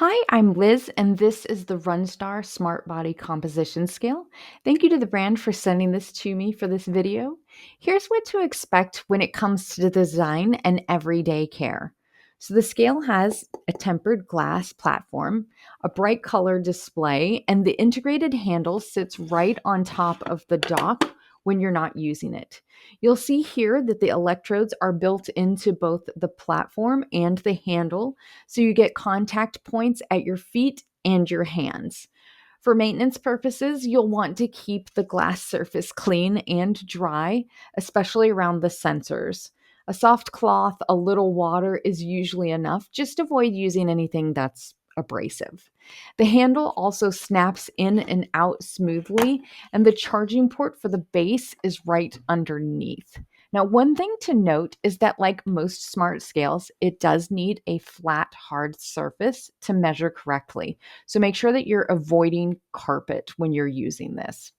Hi, I'm Liz, and this is the RunStar Smart Body Composition Scale. Thank you to the brand for sending this to me for this video. Here's what to expect when it comes to the design and everyday care. So the scale has a tempered glass platform, a bright color display, and the integrated handle sits right on top of the dock when you're not using it. You'll see here that the electrodes are built into both the platform and the handle, so you get contact points at your feet and your hands. For maintenance purposes, you'll want to keep the glass surface clean and dry, especially around the sensors. A soft cloth, a little water is usually enough. Just avoid using anything that's abrasive. The handle also snaps in and out smoothly, and the charging port for the base is right underneath. Now, one thing to note is that, like most smart scales, it does need a flat, hard surface to measure correctly. So make sure that you're avoiding carpet when you're using this.